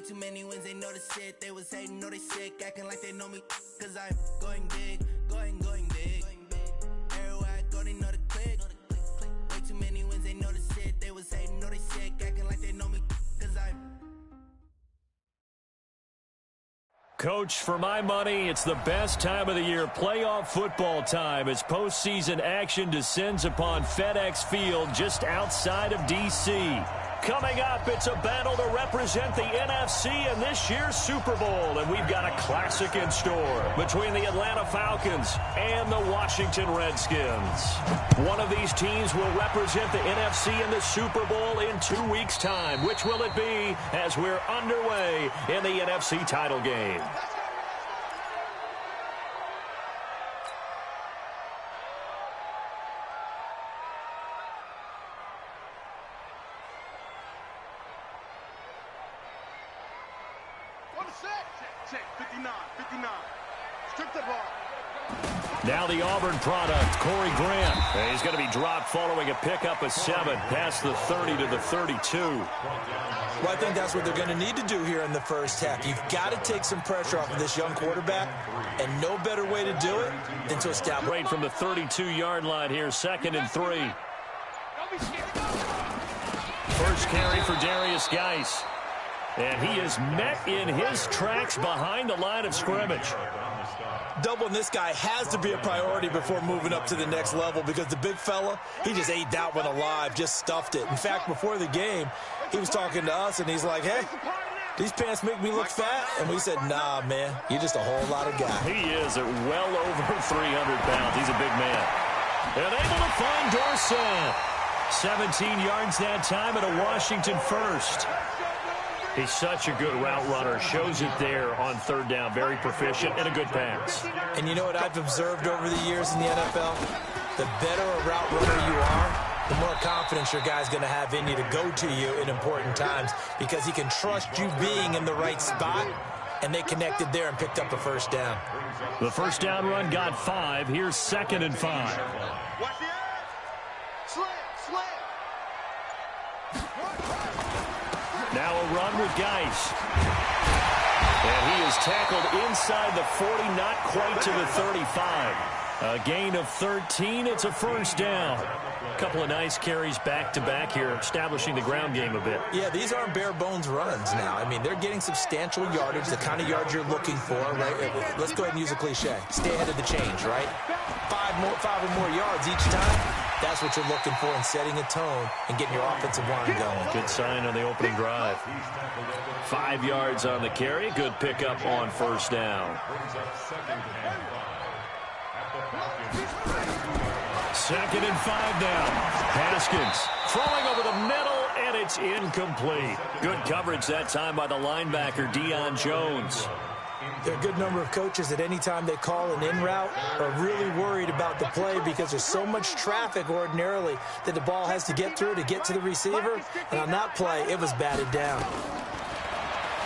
too many wins, they know the shit. They was hating, know they sick, acting like they know me. Cause I'm going big, going big. Everywhere I go, they know the click. Way too many wins, they know the shit. They was hating, know they sick, acting like they know me. Cause I'm. Coach, for my money, it's the best time of the year, playoff football time, as postseason action descends upon FedEx Field just outside of D.C. Coming up, it's a battle to represent the NFC in this year's Super Bowl, and we've got a classic in store between the Atlanta Falcons and the Washington Redskins. One of these teams will represent the NFC in the Super Bowl in 2 weeks' time. Which will it be as we're underway in the NFC title game? Now the Auburn product, Corey Grant. He's going to be dropped following a pickup of 7 past the 30 to the 32. Well, I think that's what they're going to need to do here in the first half. You've got to take some pressure off of this young quarterback, and no better way to do it than to establish. Right from the 32-yard line here, 2nd and 3. First carry for Darius Geis. And he is met in his tracks behind the line of scrimmage. Doubling this guy has to be a priority before moving up to the next level, because the big fella, he just ate that one alive, just stuffed it. In fact, before the game, he was talking to us, and he's like, hey, these pants make me look fat. And we said, nah, man, you're just a whole lot of guy. He is at well over 300 pounds. He's a big man. And able to find Dorsett. 17 yards that time and a Washington first. He's such a good route runner. Shows it there on 3rd down. Very proficient and a good pass. And you know what I've observed over the years in the NFL? The better a route runner you are, the more confidence your guy's going to have in you to go to you in important times, because he can trust you being in the right spot, and they connected there and picked up a first down. The first down run got 5. Here's 2nd and 5. Now a run with Geis. And he is tackled inside the 40, not quite to the 35. A gain of 13. It's a first down. A couple of nice carries back-to-back here, establishing the ground game a bit. Yeah, these aren't bare-bones runs now. I mean, they're getting substantial yardage, the kind of yards you're looking for, right? Let's go ahead and use a cliche. Stay ahead of the change, right? 5 or more yards each time. That's what you're looking for in setting a tone and getting your offensive line going. Good sign on the opening drive. 5 yards on the carry. Good pickup on first down. 2nd and 5 now. Haskins throwing over the middle, and it's incomplete. Good coverage that time by the linebacker, Deion Jones. There are a good number of coaches that any time they call an in route are really worried about the play, because there's so much traffic ordinarily that the ball has to get through to get to the receiver. And on that play, it was batted down.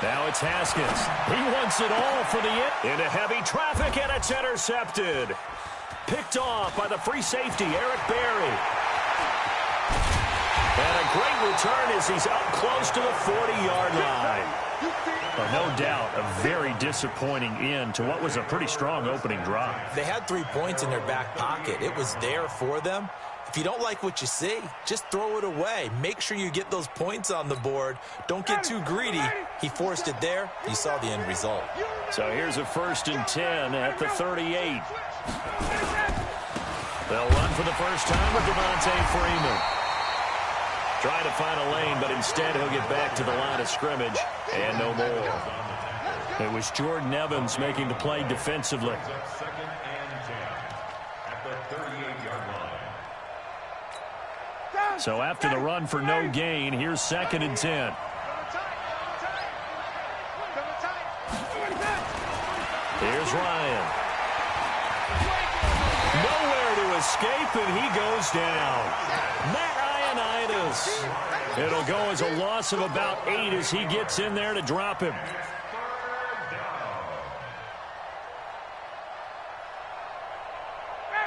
Now it's Haskins. He wants it all for the in. Into heavy traffic, and it's intercepted. Picked off by the free safety, Eric Berry. And a great return as he's up close to the 40-yard line. But no doubt, a very disappointing end to what was a pretty strong opening drive. They had 3 points in their back pocket. It was there for them. If you don't like what you see, just throw it away. Make sure you get those points on the board. Don't get too greedy. He forced it there. You saw the end result. So here's a 1st and 10 at the 38. They'll run for the first time with Devontae Freeman. Trying to find a lane, but instead he'll get back to the line of scrimmage and no more. It was Jordan Evans making the play defensively. So after the run for no gain, here's 2nd and 10. Here's Ryan. Nowhere to escape, and he goes down. Matt Ioannidis. It'll go as a loss of about 8 as he gets in there to drop him.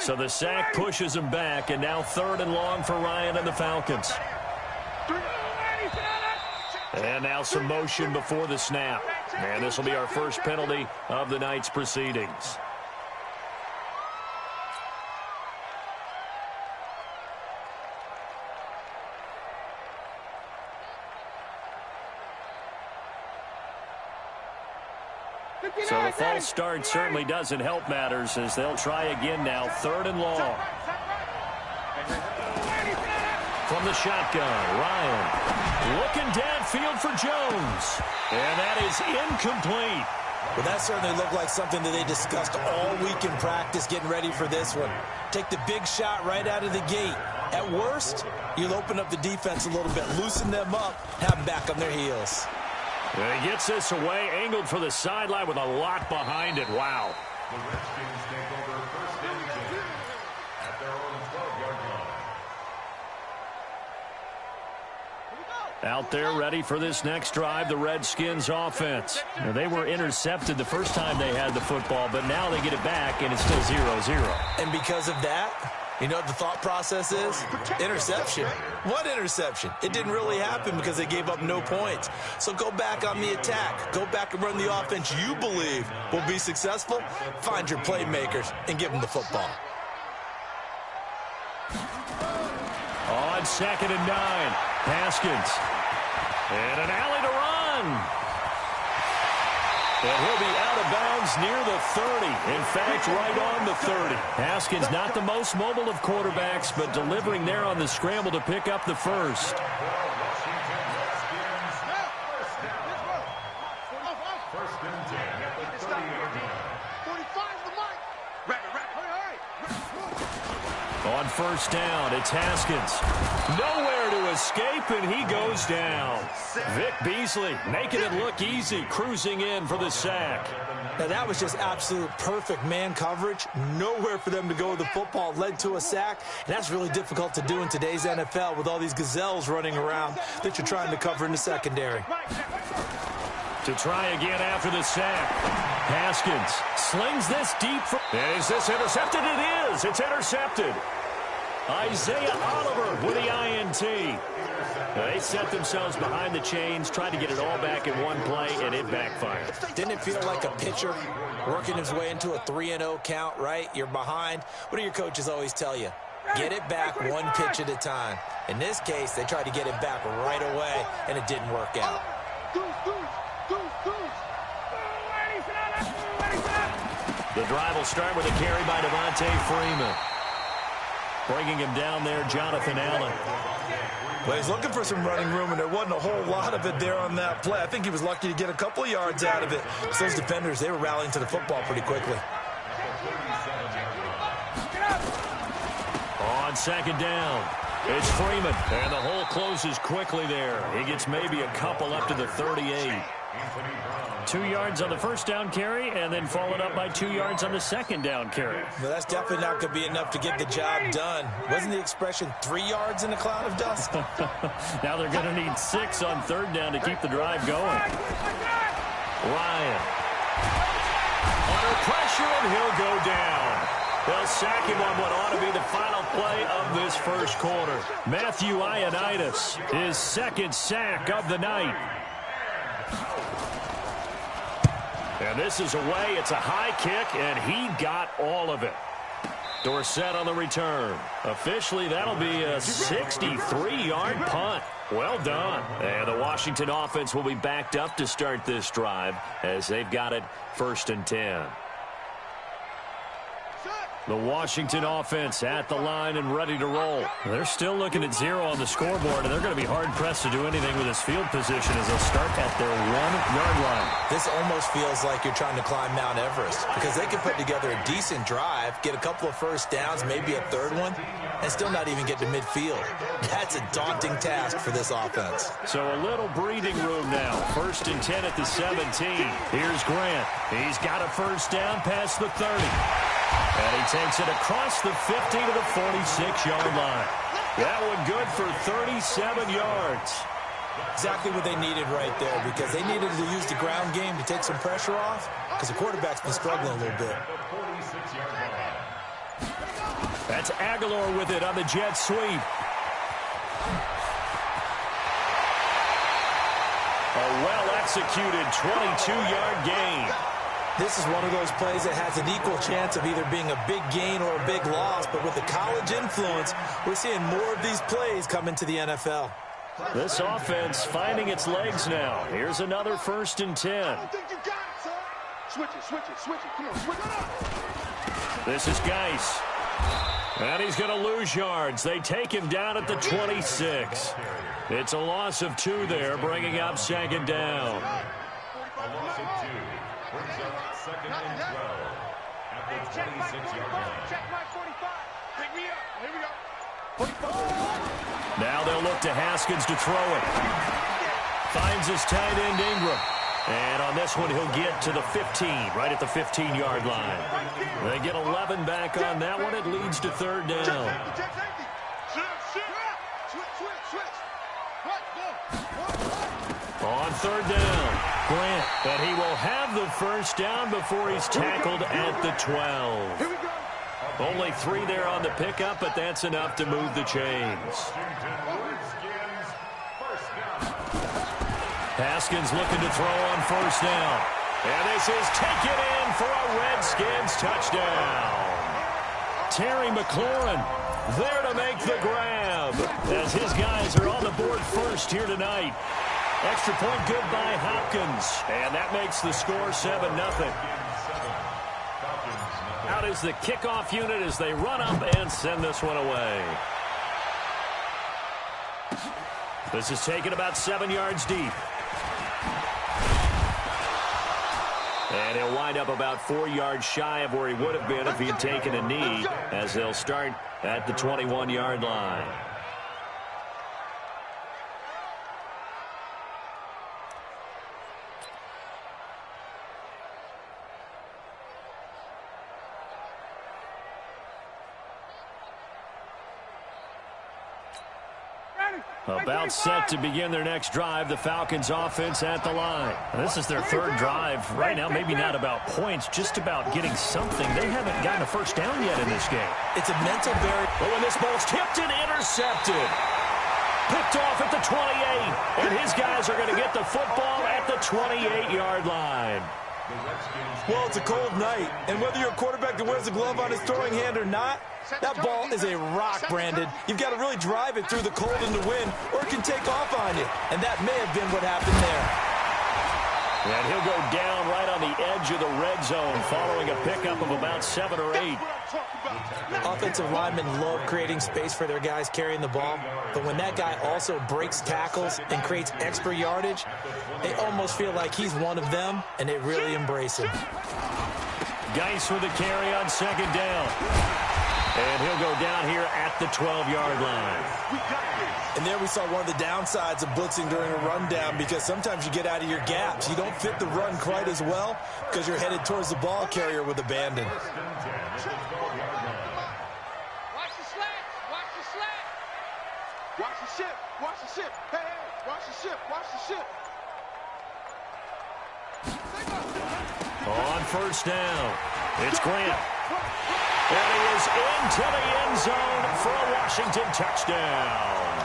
So the sack pushes him back, and now 3rd and long for Ryan and the Falcons. And now some motion before the snap. And this will be our first penalty of the night's proceedings. So the false start certainly doesn't help matters as they'll try again now, 3rd and long. From the shotgun, Ryan looking downfield for Jones. And that is incomplete. Well, that certainly looked like something that they discussed all week in practice getting ready for this one. Take the big shot right out of the gate. At worst, you'll open up the defense a little bit, loosen them up, have them back on their heels. And he gets this away, angled for the sideline with a lot behind it. Wow. The Redskins take over 1st and 10 at their own 12-yard line. Out there ready for this next drive, the Redskins offense. Now, they were intercepted the first time they had the football, but now they get it back, and it's still 0-0. And because of that, you know what the thought process is? Interception. What interception? It didn't really happen because they gave up no points. So go back on the attack. Go back and run the offense you believe will be successful. Find your playmakers and give them the football. On 2nd and 9, Haskins. And an alley to run. And he'll be out of bounds near the 30. In fact, right on the 30. Haskins not the most mobile of quarterbacks, but delivering there on the scramble to pick up the first. On 1st down, it's Haskins. Nowhere to escape, and he goes down. Vic Beasley making it look easy, cruising in for the sack. Now, that was just absolute perfect man coverage. Nowhere for them to go with the football. Led to a sack, and that's really difficult to do in today's NFL with all these gazelles running around that you're trying to cover in the secondary. To try again after the sack. Haskins slings this deep. Is this intercepted? It is. It's intercepted. Isaiah Oliver with the INT. They set themselves behind the chains, tried to get it all back in one play, and it backfired. Didn't it feel like a pitcher working his way into a 3-0 count, right? You're behind. What do your coaches always tell you? Get it back one pitch at a time. In this case, they tried to get it back right away, and it didn't work out. The drive will start with a carry by Devontae Freeman. Bringing him down there, Jonathan Allen. Well, he's looking for some running room, and there wasn't a whole lot of it there on that play. I think he was lucky to get a couple of yards out of it. So those defenders, they were rallying to the football pretty quickly. On 2nd down, it's Freeman, and the hole closes quickly there. He gets maybe a couple up to the 38. 2 yards on the 1st down carry, and then followed up by 2 yards on the 2nd down carry. Well, that's definitely not going to be enough to get the job done. Wasn't the expression 3 yards in a cloud of dust? Now they're going to need 6 on 3rd down to keep the drive going. Ryan. Under pressure, and he'll go down. They'll sack him on what ought to be the final play of this 1st quarter. Matthew Ioannidis, his 2nd sack of the night. And this is away. It's a high kick, and he got all of it. Dorsett on the return. Officially, that'll be a 63-yard punt. Well done. And the Washington offense will be backed up to start this drive as they've got it 1st and 10. The Washington offense at the line and ready to roll. They're still looking at 0 on the scoreboard, and they're going to be hard-pressed to do anything with this field position as they'll start at their 1-yard line. This almost feels like you're trying to climb Mount Everest because they can put together a decent drive, get a couple of 1st downs, maybe a 3rd one, and still not even get to midfield. That's a daunting task for this offense. So a little breathing room now. 1st and 10 at the 17. Here's Grant. He's got a 1st down past the 30. And he takes it across the 50 to the 46-yard line. That one good for 37 yards. Exactly what they needed right there because they needed to use the ground game to take some pressure off because the quarterback's been struggling a little bit. That's Aguilar with it on the jet sweep. A well-executed 22-yard gain. This is one of those plays that has an equal chance of either being a big gain or a big loss, but with the college influence, we're seeing more of these plays come into the NFL. This offense finding its legs now. Here's another 1st and 10. I don't think you got it, son. Switch it. Come on, switch it up. This is Geis. And he's going to lose yards. They take him down at the 26. It's a loss of 2 there, bringing up 2nd down. A loss of 2 brings up 2nd and 12 at the 26-yard line. Check my 45. Pick me up. Here we go. 45. Now they'll look to Haskins to throw it. Finds his tight end Ingram. And on this one, he'll get to the 15, right at the 15-yard line. They get 11 back on that one. It leads to 3rd down. On 3rd down, Grant. But he will have the 1st down before he's tackled at the 12. Only 3 there on the pickup, but that's enough to move the chains. Haskins looking to throw on 1st down. And this is taken in for a Redskins touchdown. Terry McLaurin there to make the grab as his guys are on the board first here tonight. Extra point good by Hopkins. And that makes the score 7-0. Out is the kickoff unit as they run up and send this one away. This is taken about 7 yards deep. And he'll wind up about 4 yards shy of where he would have been if he had taken a knee, as they'll start at the 21-yard line. About set to begin their next drive, the Falcons offense at the line. This is their 3rd drive. Right now, maybe not about points, just about getting something. They haven't gotten a 1st down yet in this game. It's a mental barrier. But when this ball's tipped and intercepted. Picked off at the 28. And his guys are going to get the football at the 28-yard line. Well, it's a cold night, and whether you're a quarterback that wears a glove on his throwing hand or not, that ball is a rock, Brandon. You've got to really drive it through the cold and the wind, or it can take off on you. And that may have been what happened there. And he'll go down right on the edge of the red zone following a pickup of about 7 or 8. Offensive linemen love creating space for their guys carrying the ball, but when that guy also breaks tackles and creates extra yardage, they almost feel like he's one of them, and they really embrace him. Geis with the carry on 2nd down. And he'll go down here at the 12-yard line. And there we saw one of the downsides of blitzing during a rundown, because sometimes you get out of your gaps. You don't fit the run quite as well because you're headed towards the ball carrier with abandon. Watch the slats. Watch the slats. Watch the ship. Watch the ship. Hey, watch the ship. Watch the ship. On 1st down, it's Grant. And he is into the end zone for a Washington touchdown.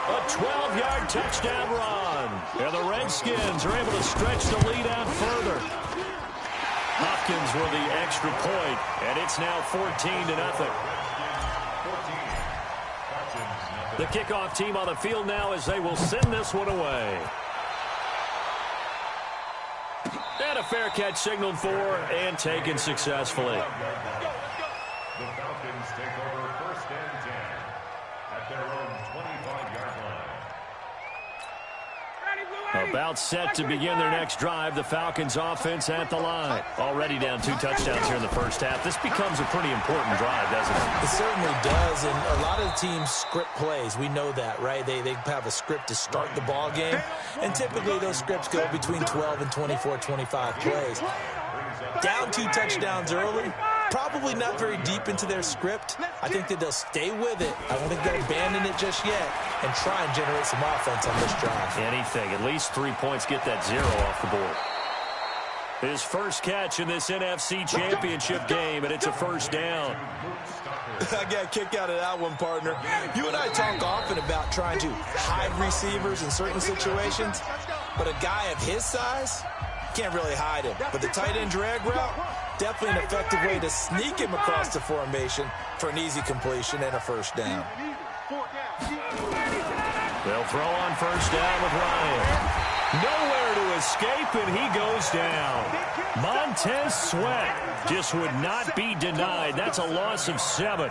A 12-yard touchdown run. And the Redskins are able to stretch the lead out further. Hopkins with the extra point, and it's now 14-0. The kickoff team on the field now as they will send this one away. And a fair catch signaled for and taken successfully. The Falcons take over 1st and 10 at their own 25-yard line. About set to begin their next drive, the Falcons offense at the line. Already down 2 touchdowns here in the 1st half. This becomes a pretty important drive, doesn't it? It certainly does, and a lot of the teams script plays. We know that, right? They have a script to start the ball game, and typically those scripts go between 12 and 24, 25 plays. Down 2 touchdowns early, probably not very deep into their script. I think that they'll stay with it. I don't think they'll abandon it just yet and try and generate some offense on this drive. Anything. At least 3 points, get that 0 off the board. His first catch in this NFC Championship game, and it's a 1st down. I got a kick out of that one, partner. You and I talk often about trying to hide receivers in certain situations. but a guy of his size, can't really hide him. But the tight end drag route, definitely an effective way to sneak him across the formation for an easy completion and a first down. They'll throw on first down with Ryan. Nowhere to escape, and he goes down. Montez Sweat just would not be denied. That's a loss of 7.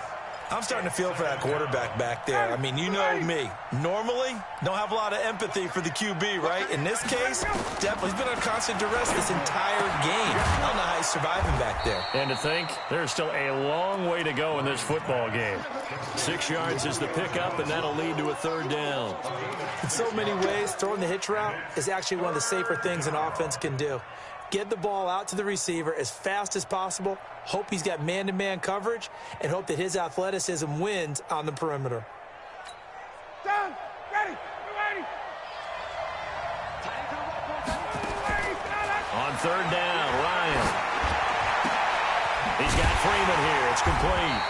I'm starting to feel for that quarterback back there. I mean, you know me. Normally, don't have a lot of empathy for the QB, right? In this case, definitely. He's been under constant duress this entire game. I don't know how he's surviving back there. And to think, there's still a long way to go in this football game. 6 yards is the pickup, and that'll lead to a third down. In so many ways, throwing the hitch route is actually one of the safer things an offense can do. Get the ball out to the receiver as fast as possible, hope he's got man-to-man coverage, and hope that his athleticism wins on the perimeter. Down, ready, ready. On third down, Ryan. He's got Freeman here. It's complete.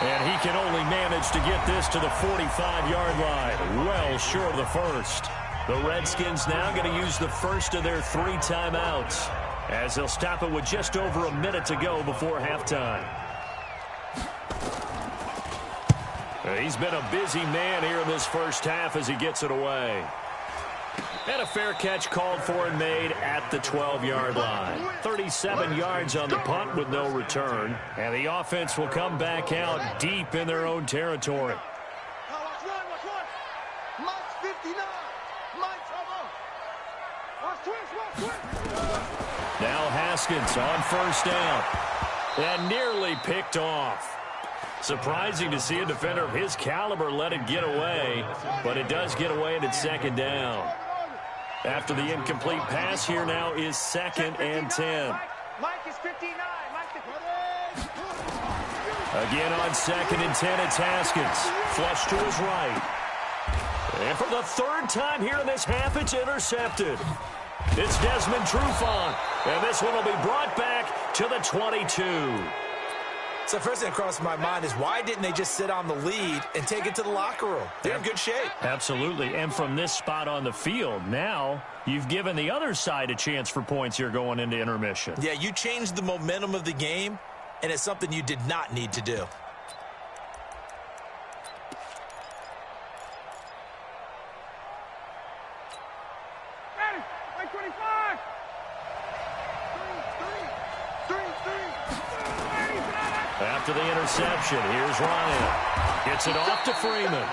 And he can only manage to get this to the 45-yard line. Well short of the first. The Redskins now going to use the first of their 3 timeouts, as they'll stop it with just over a minute to go before halftime. He's been a busy man here in this first half as he gets it away. And a fair catch called for and made at the 12-yard line. 37 yards on the punt with no return. And the offense will come back out deep in their own territory. Now Haskins on first down. And nearly picked off. Surprising to see a defender of his caliber let it get away, but it does get away and it's second down. After the incomplete pass, here now is 2nd and 10. Mike is 59. Again on 2nd and 10, it's Haskins. Flush to his right. And for the 3rd time here in this half, it's intercepted. It's Desmond Trufant, and this one will be brought back to the 22. So first thing that crossed my mind is why didn't they just sit on the lead and take it to the locker room? They're in good shape. Absolutely, and from this spot on the field, now you've given the other side a chance for points here going into intermission. Yeah, you changed the momentum of the game, and it's something you did not need to do. After the interception, here's Ryan. Gets it off to Freeman.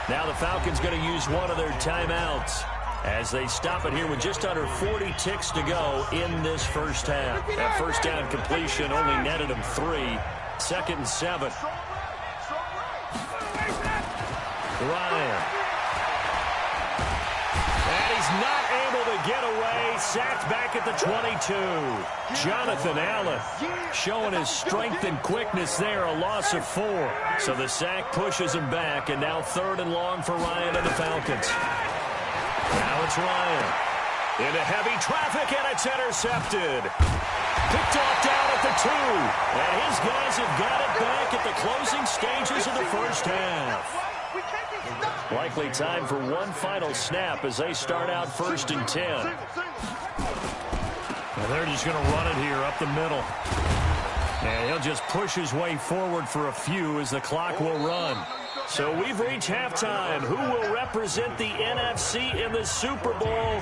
Now the Falcons going to use one of their timeouts as they stop it here with just under 40 ticks to go in this first half. That first down completion only netted him 3. 2nd and 7. Ryan. And he's not able to get away. Sacked back at the 22. Jonathan Allen showing his strength and quickness there. A loss of 4. So the sack pushes him back. And now 3rd and long for Ryan and the Falcons. Now it's Ryan. Into heavy traffic, and it's intercepted. Picked off down at the 2. And his guys have got it back at the closing stages of the first half. Likely time for one final snap as they start out 1st and 10. And they're just going to run it here up the middle. And he'll just push his way forward for a few as the clock will run. So we've reached halftime. Who will represent the NFC in the Super Bowl?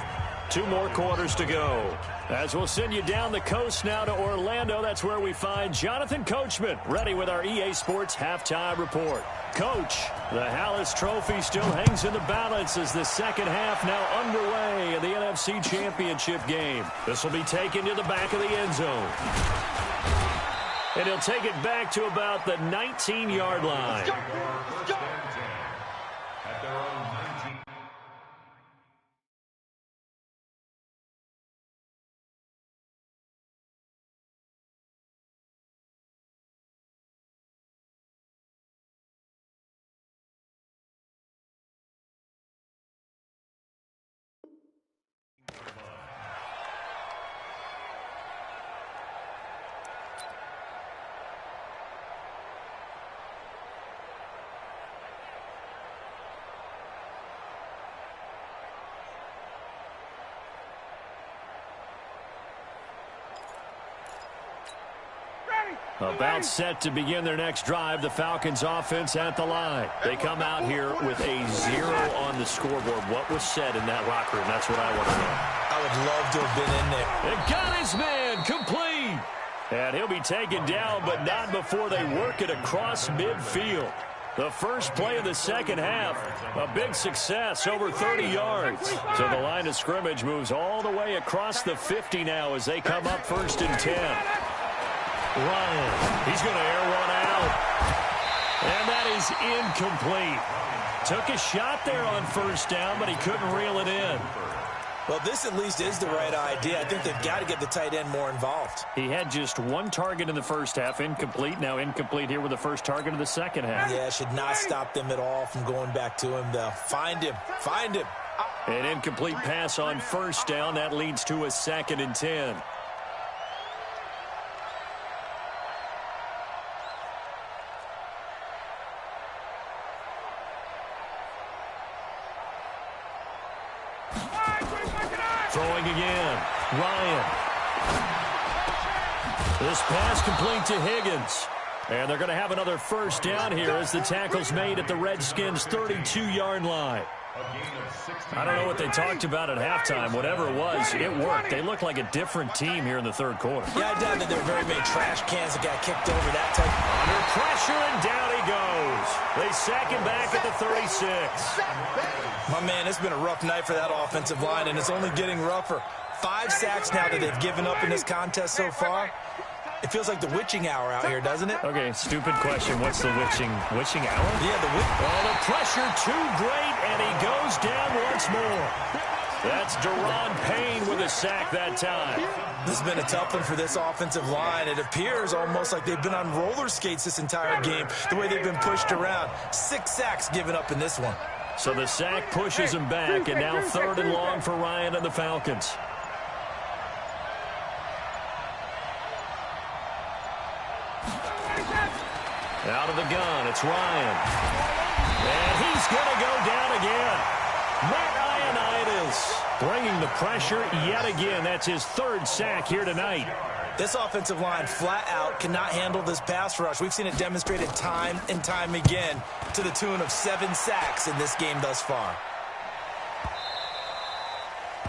2 more quarters to go. As we'll send you down the coast now to Orlando, that's where we find Jonathan Coachman, ready with our EA Sports Halftime Report. Coach, the Hallis Trophy still hangs in the balance as the second half now underway in the NFC Championship game. This will be taken to the back of the end zone. And he'll take it back to about the 19-yard line. At their own 19. About set to begin their next drive, the Falcons offense at the line. They come out here with a 0 on the scoreboard. What was said in that locker room? That's what I want to know. I would love to have been in there. It got his man complete. And he'll be taken down, but not before they work it across midfield. The first play of the second half, a big success, over 30 yards. So the line of scrimmage moves all the way across the 50 now as they come up 1st and 10. Ryan, he's going to air one out. And that is incomplete. Took a shot there on 1st down, but he couldn't reel it in. Well, this at least is the right idea. I think they've got to get the tight end more involved. He had just 1 target in the first half, incomplete. Now incomplete here with the first target of the second half. Yeah, should not stop them at all from going back to him, though. Find him. Find him. An incomplete pass on 1st down. That leads to a 2nd and 10. Throwing again. Ryan. This pass complete to Higgins. And they're going to have another 1st down here as the tackle's made at the Redskins' 32-yard line. I don't know what they talked about at halftime. Whatever it was, it worked. They look like a different team here in the 3rd quarter. Yeah, I doubt that there were very many trash cans that got kicked over that type. Under pressure, and down he goes. They sack him back at the 36. My man, it's been a rough night for that offensive line, and it's only getting rougher. 5 sacks now that they've given up in this contest so far. It feels like the witching hour out here, doesn't it? Okay, stupid question. What's the witching hour? Yeah, the pressure too great, and he goes down once more. That's Deron Payne with a sack that time. This has been a tough one for this offensive line. It appears almost like they've been on roller skates this entire game, the way they've been pushed around. 6 sacks given up in this one. So the sack pushes him back, and now 3rd and long for Ryan and the Falcons. Out of the gun, it's Ryan. And he's going to go down again. Matt Ioannidis bringing the pressure yet again. That's his 3rd sack here tonight. This offensive line flat out cannot handle this pass rush. We've seen it demonstrated time and time again to the tune of 7 sacks in this game thus far.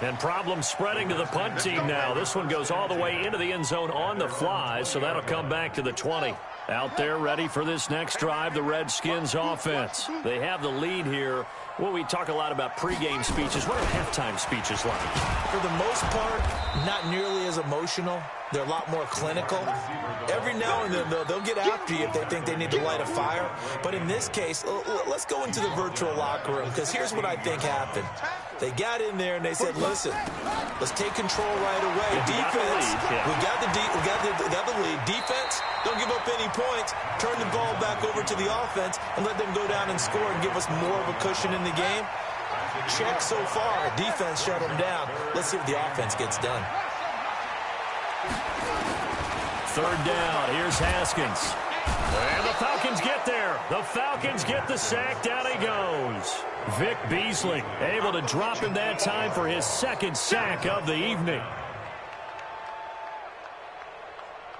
And problems spreading to the punt team now. This one goes all the way into the end zone on the fly, so that'll come back to the 20. Out there ready for this next drive, the Redskins offense. They have the lead here. Well, we talk a lot about pregame speeches. What are halftime speeches like? For the most part, not nearly as emotional. They're a lot more clinical. Every now and then, they'll get after you if they think they need to light a fire. But in this case, let's go into the virtual locker room, because here's what I think happened. They got in there and they said, listen, let's take control right away. Defense, we got the lead. Defense, don't give up any points. Turn the ball back over to the offense and let them go down and score and give us more of a cushion in the game. Check so far. Defense shut them down. Let's see what the offense gets done. 3rd down. Here's Haskins. And the Falcons get there. The Falcons get the sack. Down he goes. Vic Beasley able to drop him that time for his 2nd sack of the evening.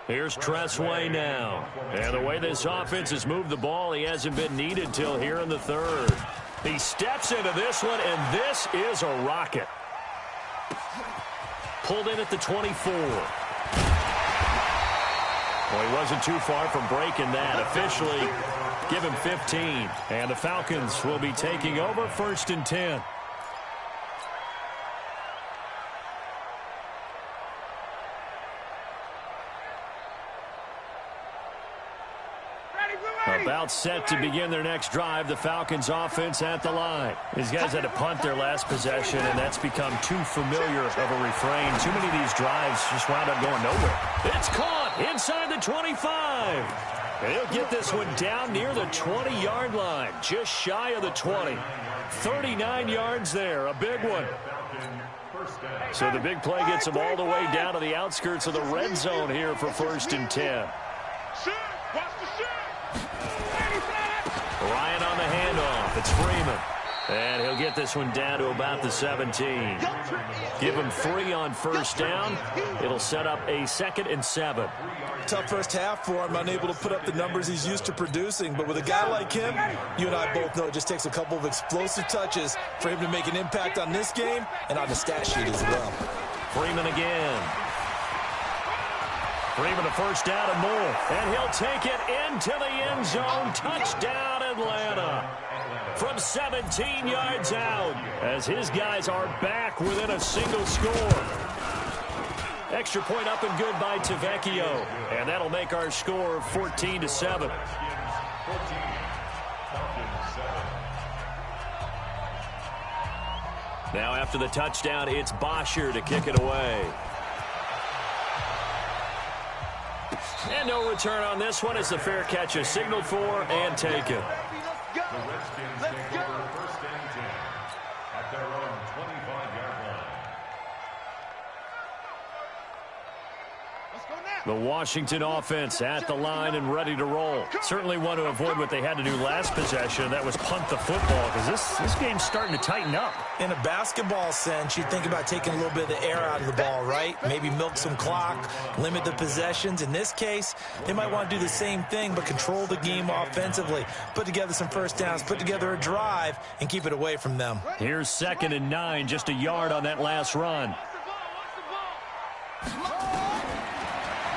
Here's Tressway now. And the way this offense has moved the ball, he hasn't been needed till here in the 3rd. He steps into this one, and this is a rocket. Pulled in at the 24. Well, he wasn't too far from breaking that. Officially, give him 15. And the Falcons will be taking over 1st and 10. About set to begin their next drive, the Falcons offense at the line. These guys had to punt their last possession, and that's become too familiar of a refrain. Too many of these drives just wound up going nowhere. It's caught inside the 25. And he'll get this one down near the 20-yard line, just shy of the 20. 39 yards there, a big one. So the big play gets them all the way down to the outskirts of the red zone here for 1st and 10. Ryan on the handoff. It's Freeman. And he'll get this one down to about the 17. Give him 3 on first down. It'll set up a 2nd and 7. Tough first half for him, unable to put up the numbers he's used to producing. But with a guy like him, you and I both know it just takes a couple of explosive touches for him to make an impact on this game and on the stat sheet as well. Freeman again. Freeman a first down and more. And he'll take it into the end zone. Touchdown, Atlanta. From 17 yards out, as his guys are back within a single score. Extra point up and good by Tavecchio, and that'll make our score 14-7. Now after the touchdown, it's Bosher to kick it away. And no return on this one as the fair catch is signaled for and taken. The Redskins take over 1st and 10 at their own 25-yard line. The Washington offense at the line and ready to roll. Certainly want to avoid what they had to do last possession. That was punt the football, because this game's starting to tighten up. In a basketball sense, you think about taking a little bit of the air out of the ball, right? Maybe milk some clock, limit the possessions. In this case, they might want to do the same thing, but control the game offensively. Put together some first downs, put together a drive, and keep it away from them. Here's 2nd and 9, just a yard on that last run.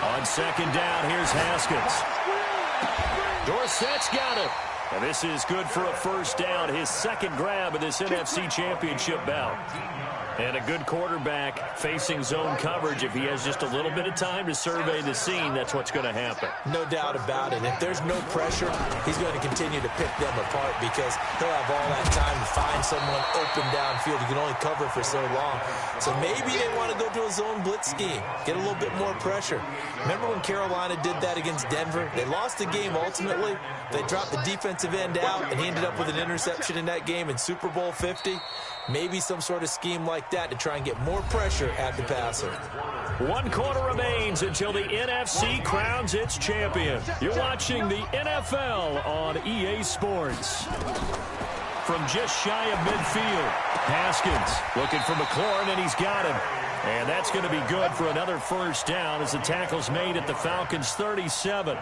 On 2nd down, here's Haskins. Dorsett's got it. And this is good for a first down, his 2nd grab of this NFC Championship bout. And a good quarterback facing zone coverage. If he has just a little bit of time to survey the scene, that's what's going to happen. No doubt about it. If there's no pressure, he's going to continue to pick them apart because he'll have all that time to find someone open downfield. He can only cover for so long. So maybe they want to go to a zone blitz scheme, get a little bit more pressure. Remember when Carolina did that against Denver? They lost the game ultimately. They dropped the defensive end out, and he ended up with an interception in that game in Super Bowl 50. Maybe some sort of scheme like that to try and get more pressure at the passer. 1 quarter remains until the NFC crowns its champion. You're watching the NFL on EA Sports. From just shy of midfield, Haskins looking for McLaurin, and he's got him. And that's going to be good for another first down as the tackle's made at the Falcons' 37.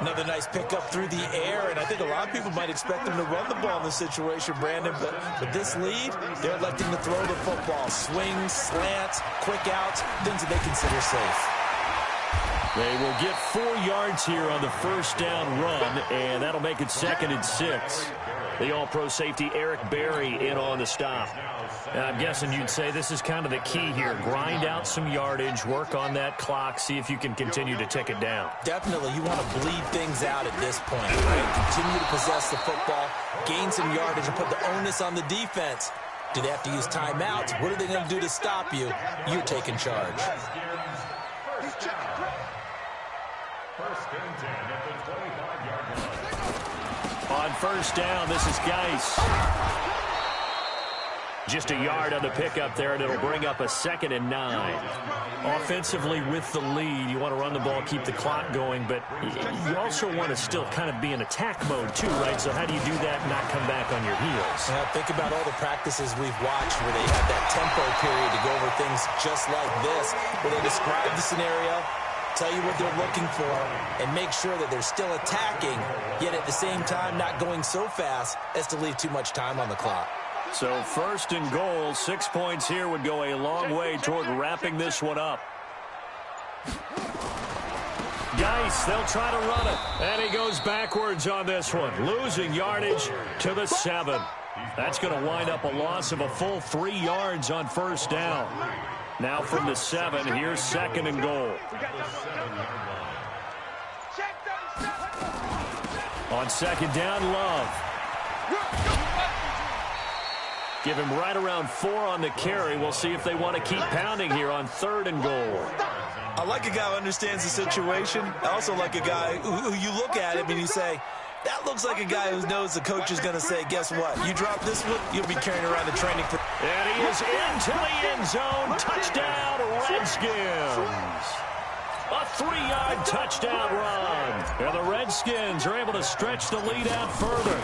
Another nice pickup through the air, and I think a lot of people might expect them to run the ball in this situation, Brandon, but with this lead, they're electing to throw the football. Swings, slants, quick outs, things that they consider safe. They will get 4 yards here on the first down run, and that'll make it 2nd and 6. The all-pro safety Eric Berry in on the stop. And I'm guessing you'd say this is kind of the key here. Grind out some yardage, work on that clock, see if you can continue to tick it down. Definitely, you want to bleed things out at this point, right? Continue to possess the football, gain some yardage, and put the onus on the defense. Do they have to use timeouts? What are they going to do to stop you? You're taking charge. 1st and 10 at the 25-yard line. On first down, this is Geis. Just a yard on the pickup there, and it'll bring up a 2nd and 9. Offensively with the lead, you want to run the ball, keep the clock going, but you also want to still kind of be in attack mode too, right? So how do you do that and not come back on your heels? Yeah, think about all the practices we've watched where they have that tempo period to go over things just like this, where they describe the scenario, tell you what they're looking for, and make sure that they're still attacking, yet at the same time not going so fast as to leave too much time on the clock. So 1st and goal, 6 points here would go a long way toward wrapping this one up. Geis, they'll try to run it, and he goes backwards on this one, losing yardage to the 7. That's going to wind up a loss of a full 3 yards on first down. Now from the 7, here's 2nd and goal. On 2nd down, Love. Give him right around 4 on the carry. We'll see if they want to keep pounding here on 3rd and goal. I like a guy who understands the situation. I also like a guy who you look at him and you say, that looks like a guy who knows the coach is going to say, guess what? You drop this one, you'll be carrying around the training. And he is into the end zone. Touchdown, Redskins. A 3-yard touchdown run. And the Redskins are able to stretch the lead out further.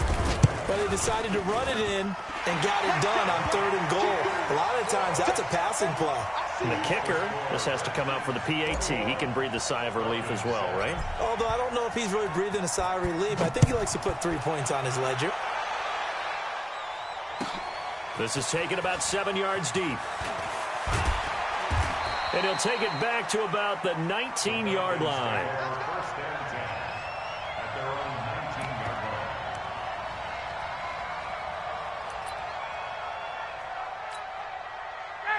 Well, they decided to run it in and got it done on 3rd and goal. A lot of times, that's a passing play. And the kicker, this has to come out for the PAT. He can breathe a sigh of relief as well, right? Although I don't know if he's really breathing a sigh of relief. I think he likes to put 3 points on his ledger. This is taken about 7 yards deep. And he'll take it back to about the 19-yard line. First and 10 at their own 19-yard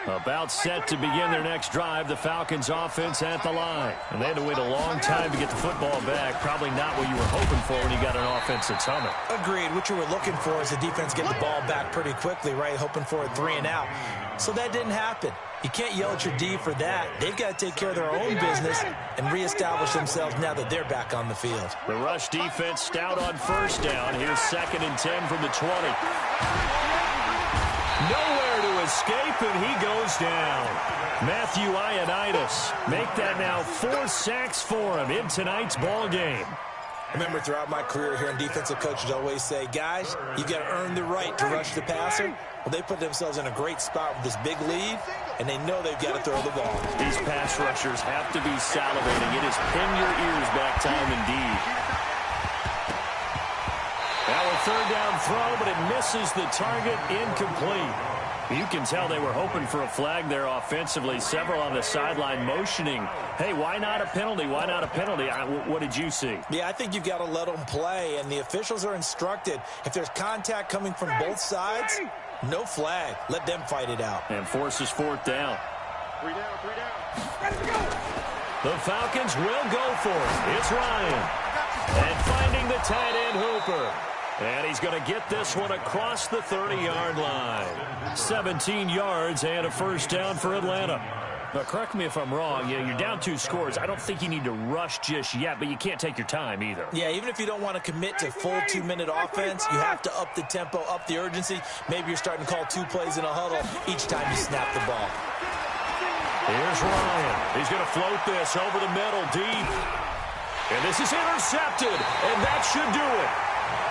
line. About set to begin their next drive, the Falcons offense at the line. And they had to wait a long time to get the football back. Probably not what you were hoping for when you got an offense that's humming. Agreed. What you were looking for is the defense get the ball back pretty quickly, right? Hoping for a 3 and out. So that didn't happen. You can't yell at your D for that. They've got to take care of their own business and reestablish themselves now that they're back on the field. The rush defense stout on first down. Here's 2nd and 10 from the 20. Nowhere to escape, and he goes down. Matthew Ioannidis make that now 4 sacks for him in tonight's ball game. I remember throughout my career here, defensive coaches always say, guys, you've got to earn the right to rush the passer. Well, they put themselves in a great spot with this big lead, and they know they've got to throw the ball. These pass rushers have to be salivating. It is pin your ears back time indeed. Now a 3rd down throw, but it misses the target, incomplete. You can tell they were hoping for a flag there offensively. Several on the sideline motioning, hey, why not a penalty? Why not a penalty? What did you see? Yeah, I think you've got to let them play, and the officials are instructed. If there's contact coming from both sides, no flag. Let them fight it out. And forces 4th down. 3 down, 3 down. Let's go. The Falcons will go for it. It's Ryan. And finding the tight end Hooper. And he's going to get this one across the 30-yard line. 17 yards and a first down for Atlanta. Now, correct me if I'm wrong. You're down 2 scores. I don't think you need to rush just yet, but you can't take your time either. Yeah, even if you don't want to commit to full 2-minute offense, you have to up the tempo, up the urgency. Maybe you're starting to call 2 plays in a huddle each time you snap the ball. Here's Ryan. He's going to float this over the middle deep. And this is intercepted, and that should do it.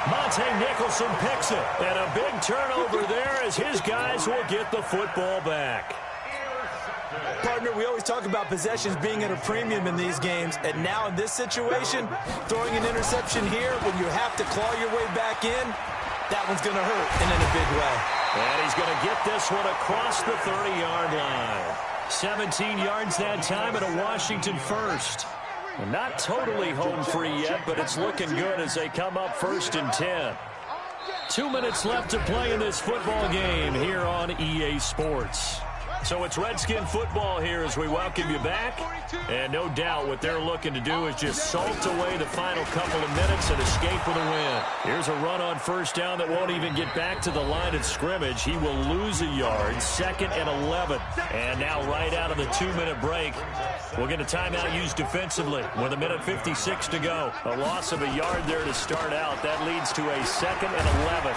Monte Nicholson picks it, and a big turnover there as his guys will get the football back. Partner, we always talk about possessions being at a premium in these games, and now in this situation, throwing an interception here when you have to claw your way back in, that one's going to hurt, and in a big way. And he's going to get this one across the 30-yard line. 17 yards that time and a Washington first. Not totally home free yet, but it's looking good as they come up 1st and 10. 2 minutes left to play in this football game here on EA Sports. So it's Redskin football here as we welcome you back. And no doubt what they're looking to do is just salt away the final couple of minutes and escape with a win. Here's a run on first down that won't even get back to the line of scrimmage. He will lose a yard, 2nd and 11. And now right out of the 2-minute break, we'll get a timeout used defensively with 1:56 to go. A loss of a yard there to start out. That leads to a 2nd and 11.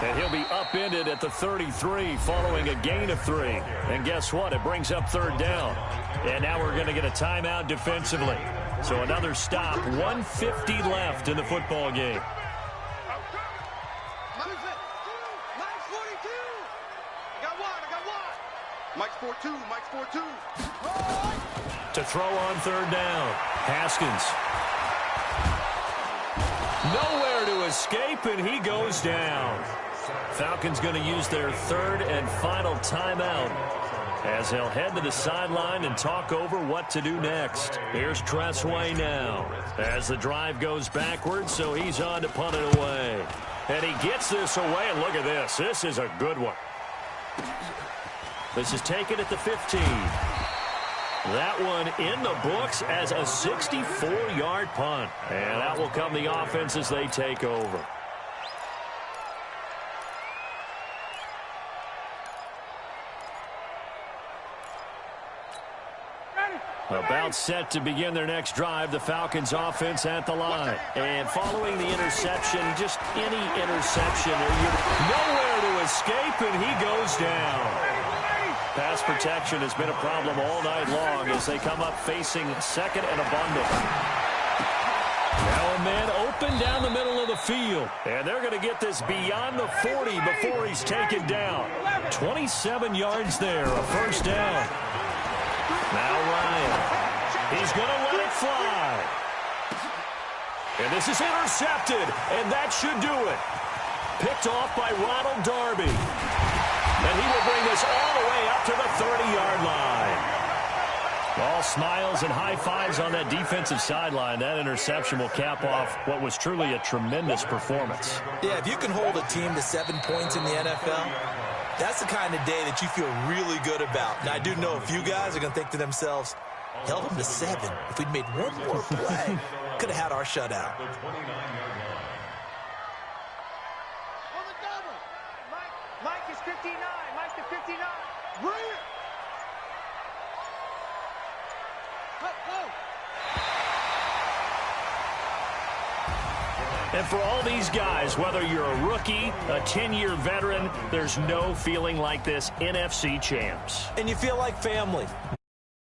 And he'll be upended at the 33 following a gain of 3. And guess what? It brings up 3rd down. And now we're going to get a timeout defensively. So another stop. 1:50 left in the football game. Mike's 4-2. Mike's 4-2. To throw on 3rd down. Haskins. Nowhere to escape, and he goes down. Falcons going to use their 3rd and final timeout as they'll head to the sideline and talk over what to do next. Here's Tressway now as the drive goes backwards, so he's on to punt it away. And he gets this away, and look at this. This is a good one. This is taken at the 15. That one in the books as a 64-yard punt. And that will come the offense as they take over. About set to begin their next drive, the Falcons offense at the line. And following the interception, just any interception, nowhere to escape, and he goes down. Pass protection has been a problem all night long as they come up facing 2nd and abundant. Now The man open down the middle of the field. And they're going to get this beyond the 40 before he's taken down. 27 yards there, a first down. Now Ryan. He's going to let it fly. And this is intercepted, and that should do it. Picked off by Ronald Darby. And he will bring this all the way up to the 30-yard line. All smiles and high fives on that defensive sideline. That interception will cap off what was truly a tremendous performance. Yeah, if you can hold a team to 7 points in the NFL, that's the kind of day that you feel really good about. And I do know a few guys are going to think to themselves, held them to 7. If we'd made one more play, could have had our shutout. Mike is 59. Mike to 59. Bring it. And for all these guys, whether you're a rookie, a 10-year veteran, there's no feeling like this NFC champs. And you feel like family.